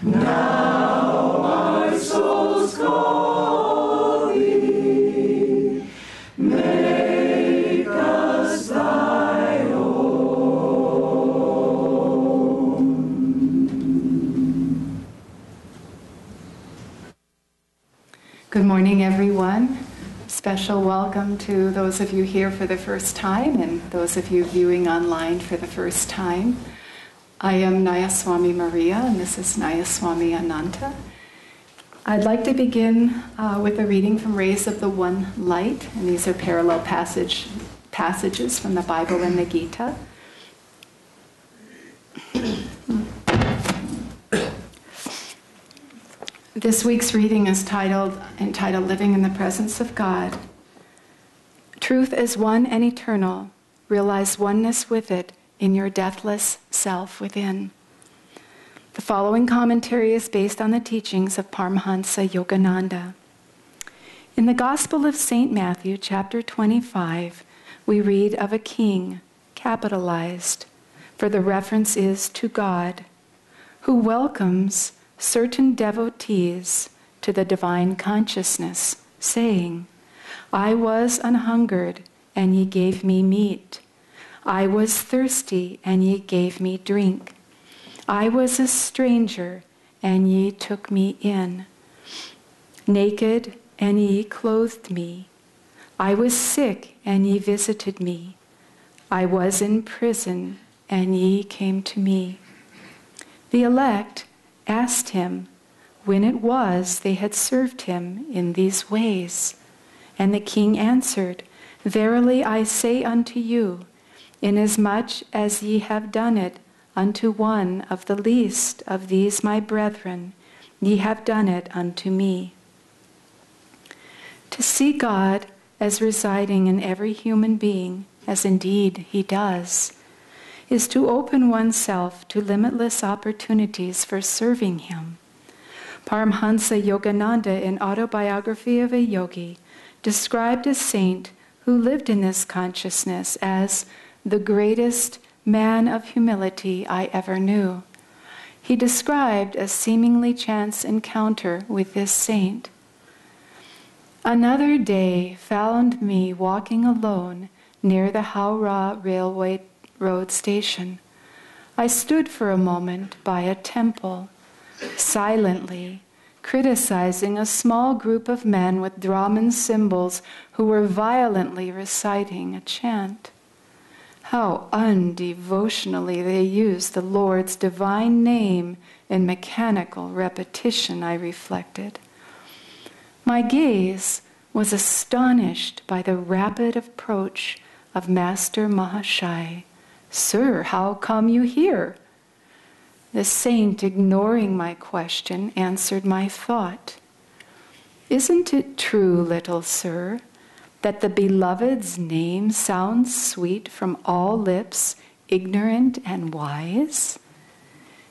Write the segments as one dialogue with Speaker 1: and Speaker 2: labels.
Speaker 1: Now my soul's calling, make us thy own.
Speaker 2: Good morning, everyone. Special welcome to those of you here for the first time and those of you viewing online for the first time. I am Nayaswami Maria, and this is Nayaswami Ananda. I'd like to begin with a reading from Rays of the One Light, and these are parallel passages from the Bible and the Gita. This week's reading is entitled Living in the Presence of God. Truth is one and eternal. Realize oneness with it in your deathless self within. The following commentary is based on the teachings of Paramahansa Yogananda. In the Gospel of St. Matthew, chapter 25, we read of a king, capitalized, for the reference is to God, who welcomes certain devotees to the divine consciousness, saying, I was an hungered, and ye gave me meat. I was thirsty, and ye gave me drink. I was a stranger, and ye took me in. Naked, and ye clothed me. I was sick, and ye visited me. I was in prison, and ye came to me. The elect asked him when it was they had served him in these ways. And the king answered, Verily I say unto you, inasmuch as ye have done it unto one of the least of these my brethren, ye have done it unto me. To see God as residing in every human being, as indeed he does, is to open oneself to limitless opportunities for serving him. Paramahansa Yogananda, in Autobiography of a Yogi, described a saint who lived in this consciousness as the greatest man of humility I ever knew. He described a seemingly chance encounter with this saint. Another day found me walking alone near the Howrah Railway Road station. I stood for a moment by a temple, silently criticizing a small group of men with drum and cymbals who were violently reciting a chant. How undevotionally they used the Lord's divine name in mechanical repetition, I reflected. My gaze was astonished by the rapid approach of Master Mahashai. Sir, how come you here? The saint, ignoring my question, answered my thought. Isn't it true, little sir, that the beloved's name sounds sweet from all lips, ignorant and wise?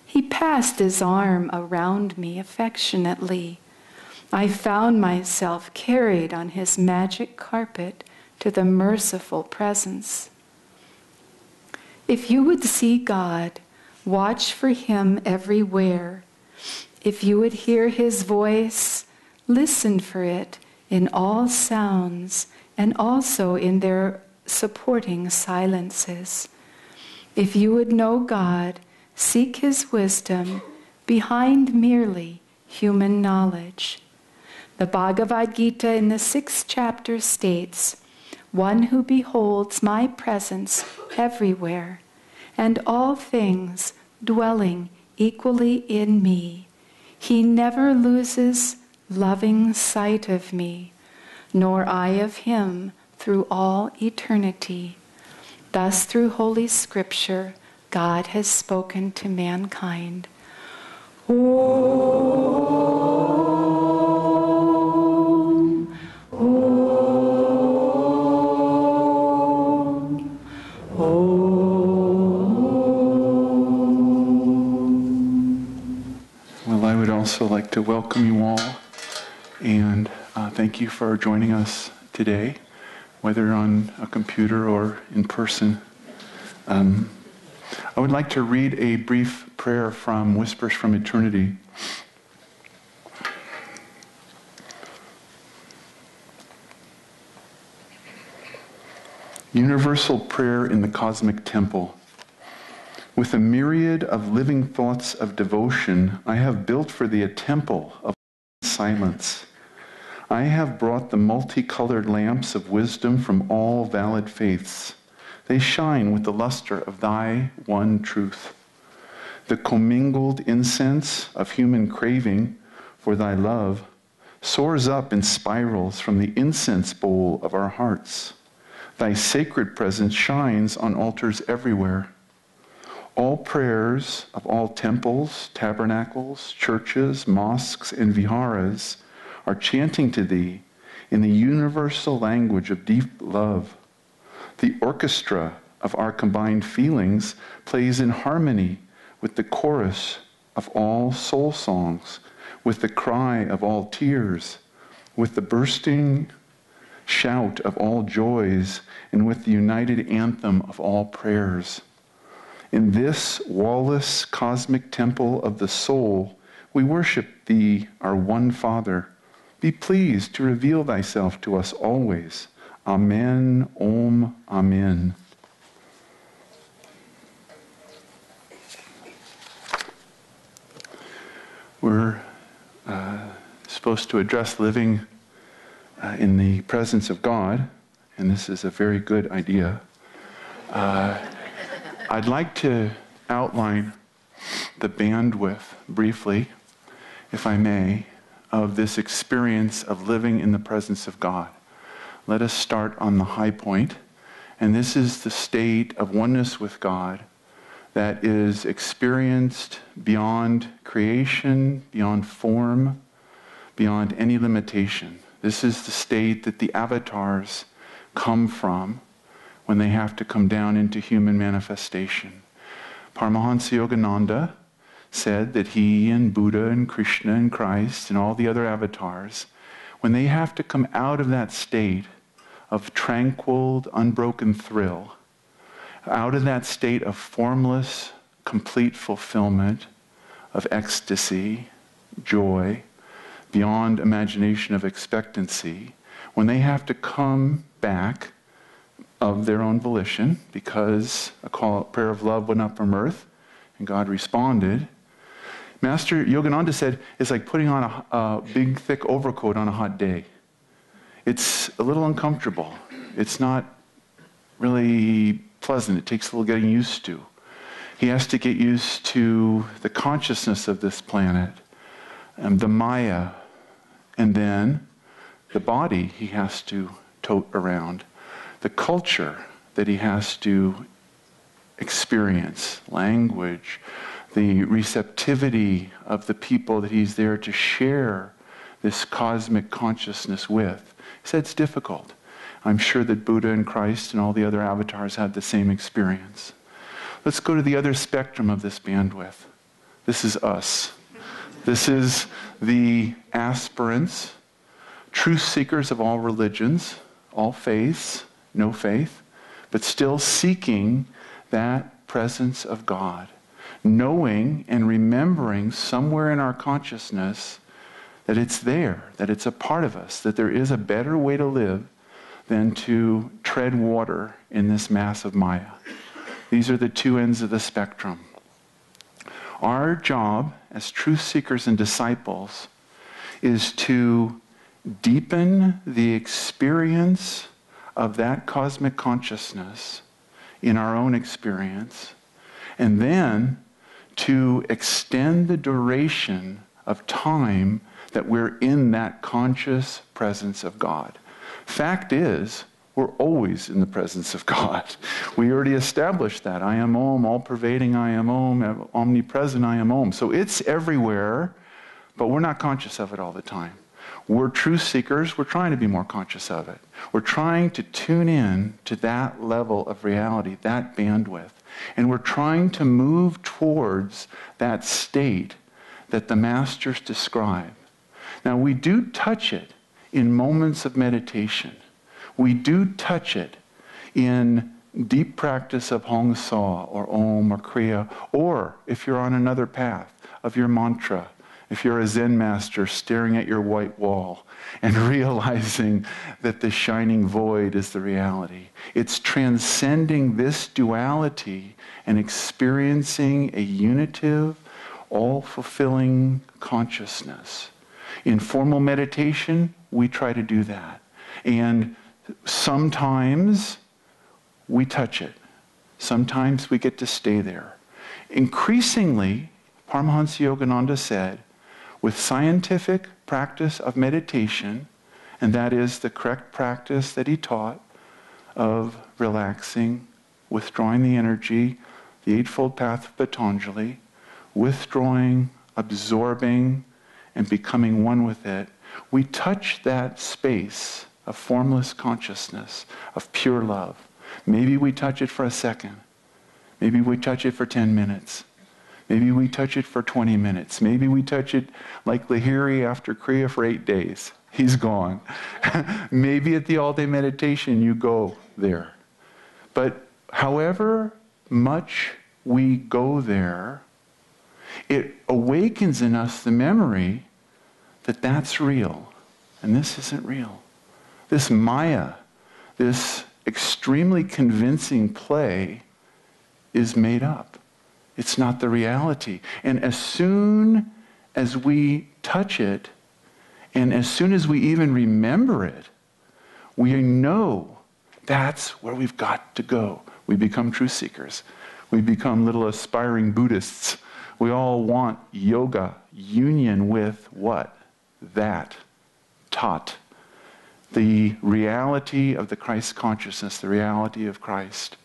Speaker 2: He passed his arm around me affectionately. I found myself carried on his magic carpet to the merciful presence. If you would see God, watch for him everywhere. If you would hear his voice, listen for it in all sounds and also in their supporting silences. If you would know God, seek his wisdom behind merely human knowledge. The Bhagavad Gita in the 6th chapter states, one who beholds my presence everywhere and all things dwelling equally in me, he never loses loving sight of me, nor I of him through all eternity. Thus, through Holy Scripture, God has spoken to mankind. Om, Om, Om.
Speaker 3: Well, I would also like to welcome you all and thank you for joining us today, whether on a computer or in person. I would like to read a brief prayer from Whispers from Eternity. Universal prayer in the cosmic temple. With a myriad of living thoughts of devotion, I have built for thee a temple of silence. I have brought the multicolored lamps of wisdom from all valid faiths. They shine with the luster of thy one truth. The commingled incense of human craving for thy love soars up in spirals from the incense bowl of our hearts. Thy sacred presence shines on altars everywhere. All prayers of all temples, tabernacles, churches, mosques, and viharas are chanting to thee in the universal language of deep love. The orchestra of our combined feelings plays in harmony with the chorus of all soul songs, with the cry of all tears, with the bursting shout of all joys, and with the united anthem of all prayers. In this wall-less cosmic temple of the soul, we worship thee, our one Father. Be pleased to reveal thyself to us always. Amen, Om, Amen. We're supposed to address living in the presence of God, and this is a very good idea. I'd like to outline the bandwidth briefly, if I may, of this experience of living in the presence of God. Let us start on the high point, and this is the state of oneness with God that is experienced beyond creation, beyond form, beyond any limitation. This is the state that the avatars come from when they have to come down into human manifestation. Paramahansa Yogananda said that he and Buddha and Krishna and Christ and all the other avatars, when they have to come out of that state of tranquil, unbroken thrill, out of that state of formless, complete fulfillment, of ecstasy, joy, beyond imagination of expectancy, when they have to come back of their own volition, because a prayer of love went up from earth, and God responded, Master Yogananda said, it's like putting on a big, thick overcoat on a hot day. It's a little uncomfortable. It's not really pleasant. It takes a little getting used to. He has to get used to the consciousness of this planet, and the Maya, and then the body he has to tote around, the culture that he has to experience, language, the receptivity of the people that he's there to share this cosmic consciousness with. He said it's difficult. I'm sure that Buddha and Christ and all the other avatars had the same experience. Let's go to the other spectrum of this bandwidth. This is us. This is the aspirants, truth seekers of all religions, all faiths, no faith, but still seeking that presence of God, knowing and remembering somewhere in our consciousness that it's there, that it's a part of us, that there is a better way to live than to tread water in this mass of Maya. These are the two ends of the spectrum. Our job as truth seekers and disciples is to deepen the experience of that cosmic consciousness in our own experience, and then to extend the duration of time that we're in that conscious presence of God. Fact is, we're always in the presence of God. We already established that. I am Om, all-pervading I am Om, omnipresent I am Om. So it's everywhere, but we're not conscious of it all the time. We're truth seekers. We're trying to be more conscious of it. We're trying to tune in to that level of reality, that bandwidth. And we're trying to move towards that state that the masters describe. Now, we do touch it in moments of meditation. We do touch it in deep practice of Hong Sa or Om or Kriya, or if you're on another path, of your mantra If you're a Zen master staring at your white wall and realizing that the shining void is the reality, it's transcending this duality and experiencing a unitive, all-fulfilling consciousness. In formal meditation, we try to do that. And sometimes we touch it. Sometimes we get to stay there. Increasingly, Paramahansa Yogananda said, with scientific practice of meditation, and that is the correct practice that he taught of relaxing, withdrawing the energy, the Eightfold Path of Patanjali, withdrawing, absorbing, and becoming one with it, we touch that space of formless consciousness, of pure love. Maybe we touch it for a second. Maybe we touch it for 10 minutes. Maybe we touch it for 20 minutes. Maybe we touch it like Lahiri after Kriya for 8 days. He's gone. Maybe at the all-day meditation you go there. But however much we go there, it awakens in us the memory that that's real, and this isn't real. This Maya, this extremely convincing play, is made up. It's not the reality. And as soon as we touch it, and as soon as we even remember it, we know that's where we've got to go. We become truth seekers. We become little aspiring Buddhists. We all want yoga, union with what? That. Tat. The reality of the Christ consciousness, the reality of Christ.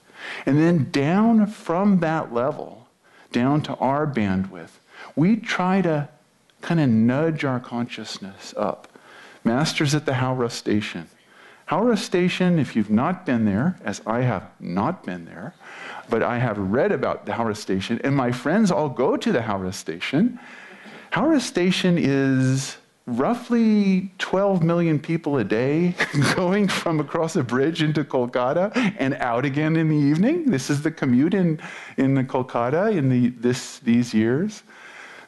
Speaker 3: And then down from that level, down to our bandwidth, we try to kind of nudge our consciousness up. Masters at the Howrah Station. Howrah Station, if you've not been there, as I have not been there, but I have read about the Howrah Station, and my friends all go to the Howrah Station. Howrah Station is roughly 12 million people a day going from across a bridge into Kolkata and out again in the evening. This is the commute in Kolkata in these years.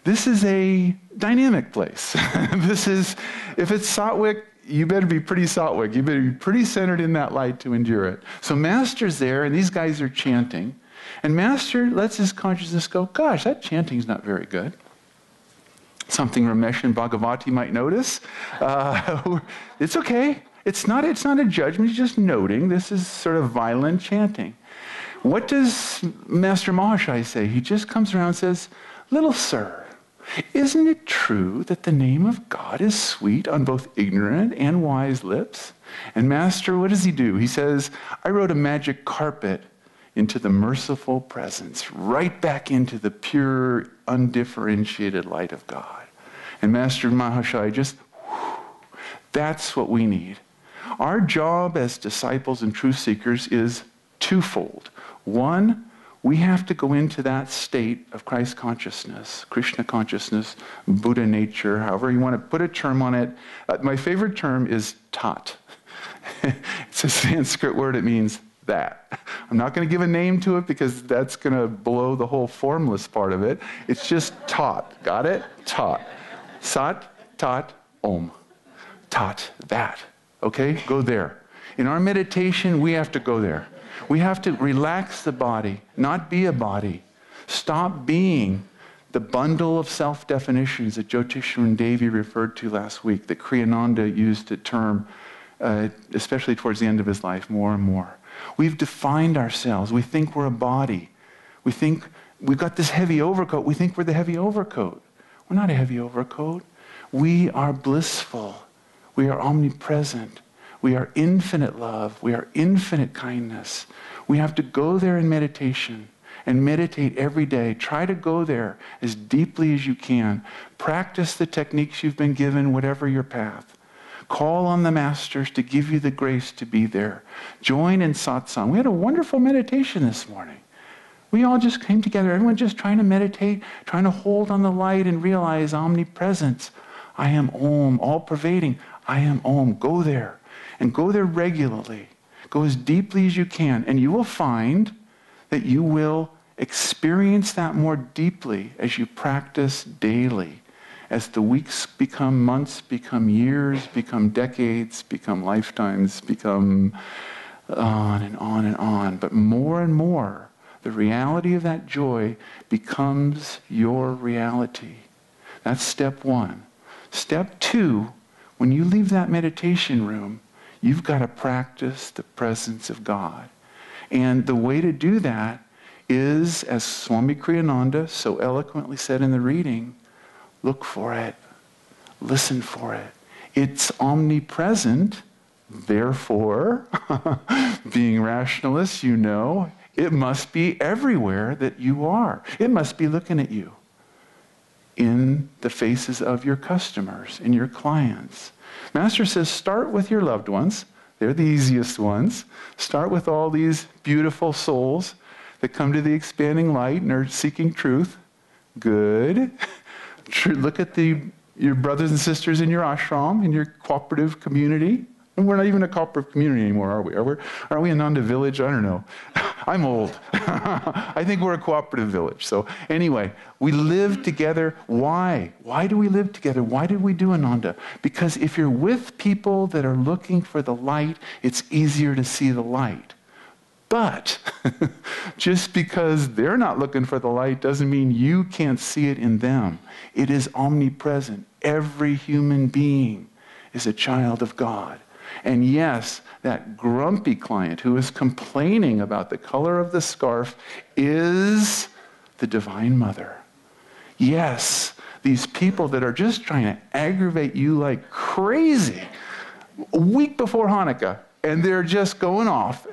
Speaker 3: This is a dynamic place. This is, if it's Satwik, you better be pretty Satwik. You better be pretty centered in that light to endure it. So Master's there, and these guys are chanting. And Master lets his consciousness go, gosh, that chanting's not very good. Something Ramesh and Bhagavati might notice. It's okay. It's not a judgment. He's just noting this is sort of violent chanting. What does Master Mahashai say? He just comes around and says, little sir, isn't it true that the name of God is sweet on both ignorant and wise lips? And Master, what does he do? He says, I wrote a magic carpet into the merciful presence, right back into the pure, undifferentiated light of God. And Master Mahashai just, that's what we need. Our job as disciples and truth seekers is twofold. One, we have to go into that state of Christ consciousness, Krishna consciousness, Buddha nature, however you want to put a term on it. My favorite term is tat. It's a Sanskrit word. It means that. I'm not going to give a name to it because that's going to blow the whole formless part of it. It's just tat. Got it? Tat. Sat, tat, om. Tat, that. Okay? Go there. In our meditation, we have to go there. We have to relax the body, not be a body. Stop being the bundle of self-definitions that Jyotisharan Devi referred to last week, that Kriyananda used the term, especially towards the end of his life, more and more. We've defined ourselves. We think we're a body. We think we've got this heavy overcoat. We think we're the heavy overcoat. We're not a heavy overcoat. We are blissful. We are omnipresent. We are infinite love. We are infinite kindness. We have to go there in meditation and meditate every day. Try to go there as deeply as you can. Practice the techniques you've been given, whatever your path. Call on the masters to give you the grace to be there. Join in satsang. We had a wonderful meditation this morning. We all just came together, everyone just trying to meditate, trying to hold on the light and realize omnipresence. I am Om, all-pervading. I am Om. Go there. And go there regularly. Go as deeply as you can. And you will find that you will experience that more deeply as you practice daily. as the weeks become months, become years, become decades, become lifetimes, become on and on and on. But more and more, the reality of that joy becomes your reality. That's step one. Step two, when you leave that meditation room, you've got to practice the presence of God. And the way to do that is, as Swami Kriyananda so eloquently said in the reading, look for it, listen for it. It's omnipresent, therefore, being rationalists, you know, it must be everywhere that you are. It must be looking at you in the faces of your customers, in your clients. Master says, start with your loved ones. They're the easiest ones. Start with all these beautiful souls that come to the expanding light and are seeking truth. Good. Look at your brothers and sisters in your ashram, in your cooperative community. And we're not even a cooperative community anymore, are we? Are we Ananda village? I don't know. I'm old. I think we're a cooperative village. So anyway, we live together. Why? Why do we live together? Why did we do Ananda? Because if you're with people that are looking for the light, it's easier to see the light. But just because they're not looking for the light doesn't mean you can't see it in them. It is omnipresent. Every human being is a child of God. And yes, that grumpy client who is complaining about the color of the scarf is the Divine Mother. Yes, these people that are just trying to aggravate you like crazy a week before Hanukkah, and they're just going off.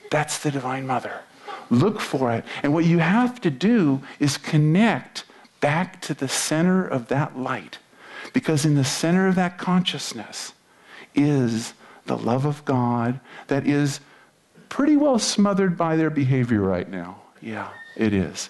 Speaker 3: That's the Divine Mother. Look for it. And what you have to do is connect back to the center of that light. Because in the center of that consciousness is the love of God that is pretty well smothered by their behavior right now. Yeah, it is.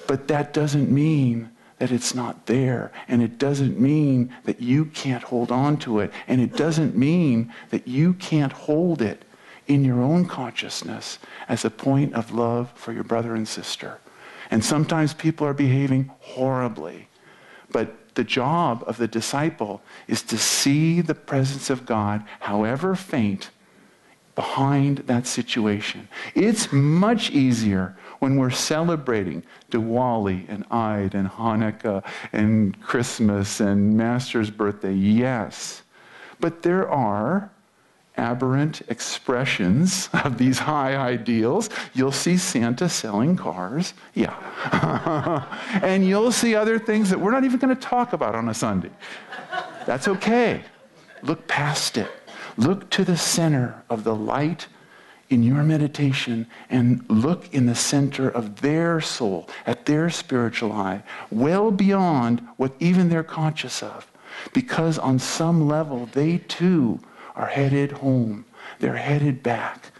Speaker 3: But that doesn't mean that it's not there. And it doesn't mean that you can't hold on to it. And it doesn't mean that you can't hold it in your own consciousness as a point of love for your brother and sister. And sometimes people are behaving horribly. But the job of the disciple is to see the presence of God, however faint, behind that situation. It's much easier when we're celebrating Diwali and Eid and Hanukkah and Christmas and Master's birthday, yes. But there are aberrant expressions of these high ideals. You'll see Santa selling cars, yeah. And you'll see other things that we're not even going to talk about on a Sunday. That's okay. Look past it. Look to the center of the light in your meditation and look in the center of their soul, at their spiritual eye, well beyond what even they're conscious of. Because on some level, they too are headed home. They're headed back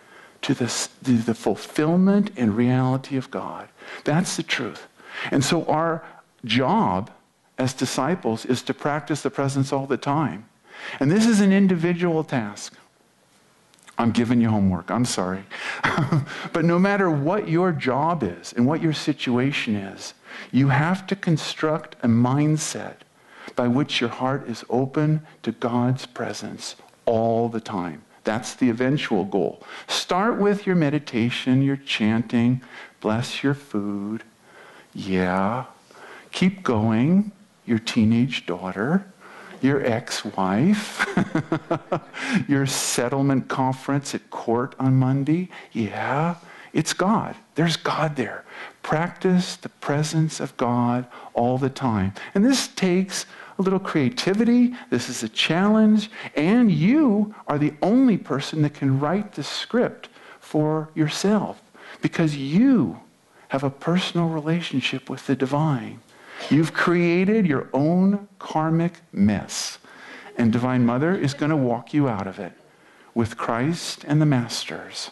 Speaker 3: to the fulfillment and reality of God. That's the truth. And so our job as disciples is to practice the presence all the time. And this is an individual task. I'm giving you homework. I'm sorry. But no matter what your job is and what your situation is, you have to construct a mindset by which your heart is open to God's presence all the time. That's the eventual goal. Start with your meditation, your chanting, bless your food. Yeah. Keep going. Your teenage daughter, your ex-wife, your settlement conference at court on Monday. Yeah. It's God. There's God there. Practice the presence of God all the time. And this takes a little creativity. This is a challenge. And you are the only person that can write the script for yourself because you have a personal relationship with the divine. You've created your own karmic mess. And Divine Mother is going to walk you out of it with Christ and the Masters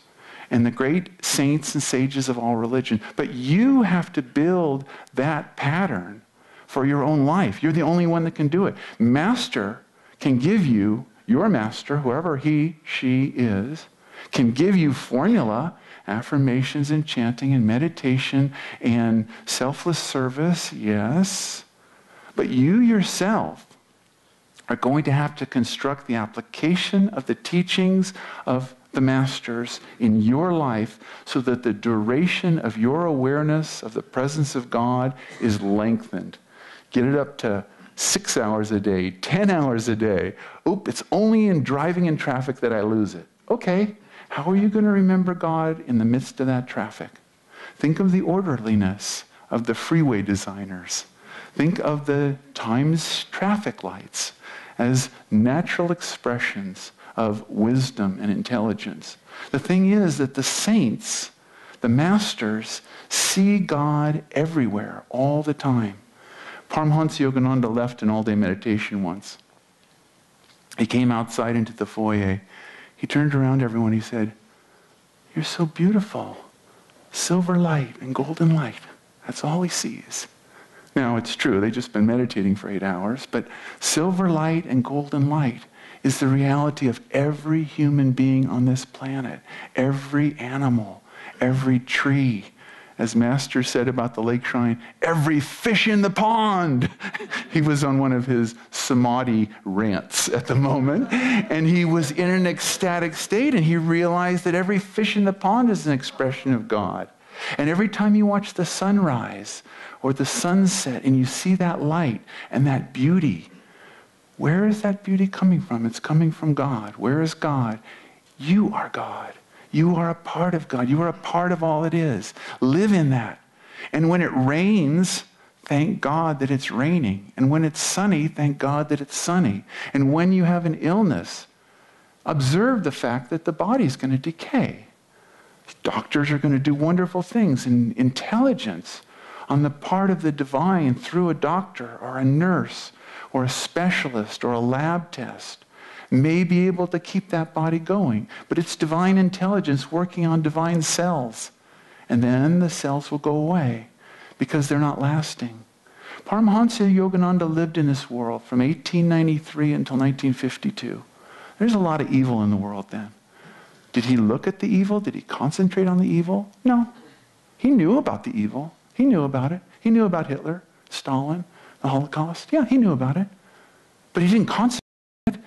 Speaker 3: and the great saints and sages of all religion. But you have to build that pattern for your own life. You're the only one that can do it. Master can give you, your master, whoever he, she is, can give you formula, affirmations and chanting and meditation and selfless service, yes. But you yourself are going to have to construct the application of the teachings of the masters in your life so that the duration of your awareness of the presence of God is lengthened. Get it up to 6 hours a day, 10 hours a day. Oop, it's only in driving in traffic that I lose it. Okay, how are you going to remember God in the midst of that traffic? Think of the orderliness of the freeway designers. Think of the Times traffic lights as natural expressions of wisdom and intelligence. The thing is that the saints, the masters, see God everywhere, all the time. Paramahansa Yogananda left an all-day meditation once. He came outside into the foyer. He turned around to everyone. He said, "You're so beautiful. Silver light and golden light." That's all he sees. Now, it's true, they've just been meditating for 8 hours, but silver light and golden light is the reality of every human being on this planet, every animal, every tree. As Master said about the lake shrine, every fish in the pond. He was on one of his samadhi rants at the moment, and he was in an ecstatic state, and he realized that every fish in the pond is an expression of God. And every time you watch the sunrise or the sunset and you see that light and that beauty, where is that beauty coming from? It's coming from God. Where is God? You are God. You are a part of God. You are a part of all it is. Live in that. And when it rains, thank God that it's raining. And when it's sunny, thank God that it's sunny. And when you have an illness, observe the fact that the body is going to decay. Doctors are going to do wonderful things, and intelligence on the part of the divine through a doctor or a nurse or a specialist or a lab test may be able to keep that body going. But it's divine intelligence working on divine cells. And then the cells will go away because they're not lasting. Paramahansa Yogananda lived in this world from 1893 until 1952. There's a lot of evil in the world then. Did he look at the evil? Did he concentrate on the evil? No. He knew about the evil. He knew about it. He knew about Hitler, Stalin, the Holocaust. Yeah, he knew about it. But he didn't concentrate on it.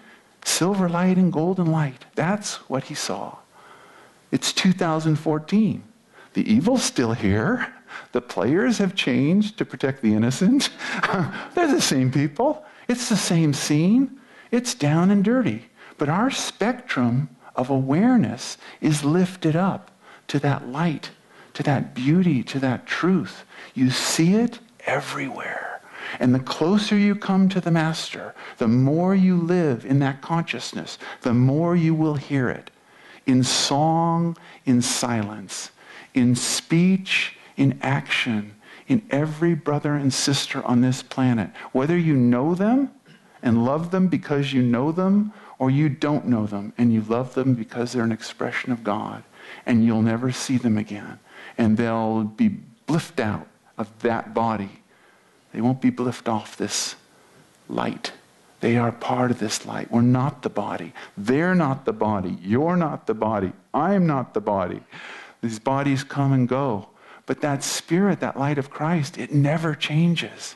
Speaker 3: Silver light and golden light. That's what he saw. It's 2014. The evil's still here. The players have changed to protect the innocent. They're the same people. It's the same scene. It's down and dirty. But our spectrum of awareness is lifted up to that light, to that beauty, to that truth. You see it everywhere. And the closer you come to the Master, the more you live in that consciousness, the more you will hear it. In song, in silence, in speech, in action, in every brother and sister on this planet. Whether you know them and love them because you know them, or you don't know them and you love them because they're an expression of God, and you'll never see them again. And they'll be bliffed out of that body. They won't be bliffed off this light. They are part of this light. We're not the body. They're not the body. You're not the body. I'm not the body. These bodies come and go. But that spirit, that light of Christ, it never changes.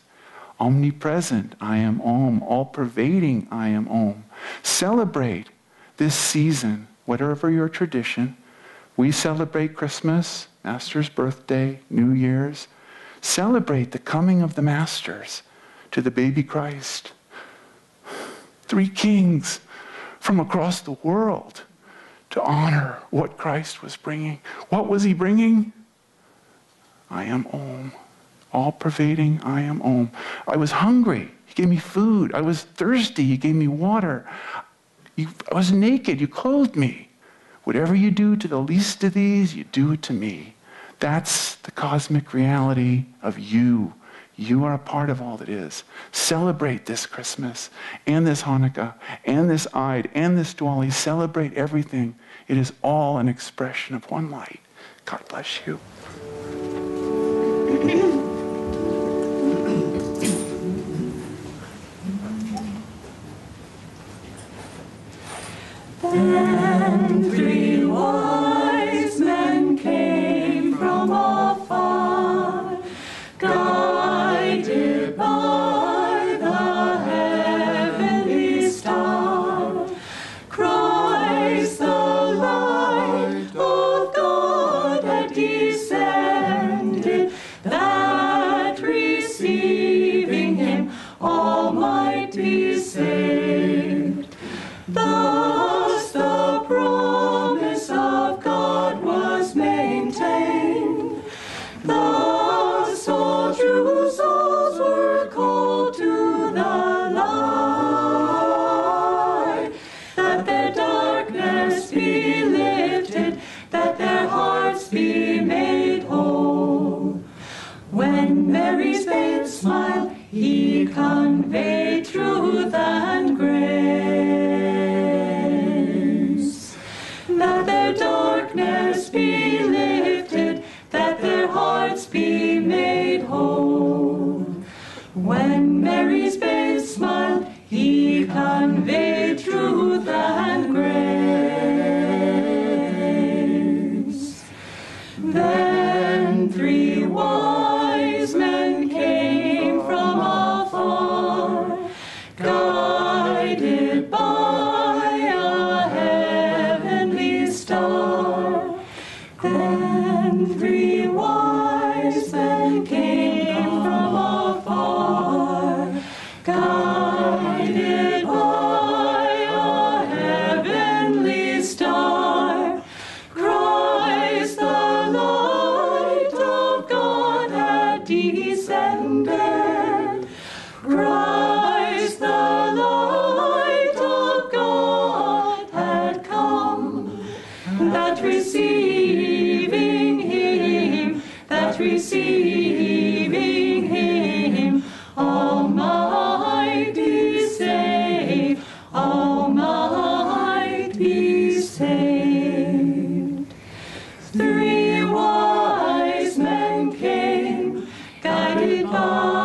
Speaker 3: Omnipresent, I am Om. All-pervading, I am Om. Celebrate this season, whatever your tradition. We celebrate Christmas, Master's birthday, New Year's. Celebrate the coming of the Masters to the baby Christ. 3 kings from across the world to honor what Christ was bringing. What was he bringing? I am Om. All-pervading, I am Om. I was hungry. He gave me food. I was thirsty. He gave me water. I was naked. You clothed me. Whatever you do to the least of these, you do it to me. That's the cosmic reality of you. You are a part of all that is. Celebrate this Christmas and this Hanukkah and this Eid and this Diwali. Celebrate everything. It is all an expression of one light. God bless you.
Speaker 1: Then 3 wise men came from afar, guided by might be saved. Thus the promise of God was maintained. Thus all true souls were called to the light, that their darkness be lifted, that their hearts be made whole. When Mary's babe smiled, he conveyed truth and grace, that their darkness be lifted, that their hearts be made whole. When Mary's babe smiled, he conveyed truth and grace. Then 3 wise men came from afar, guided by a heavenly star. Then 3 wise men came from afar, guided by a heavenly star. Christ, the light of God, had descended. Christ, the light of God, had come, that receiving him, all might be saved, all might be saved. 3 wise men came, guided by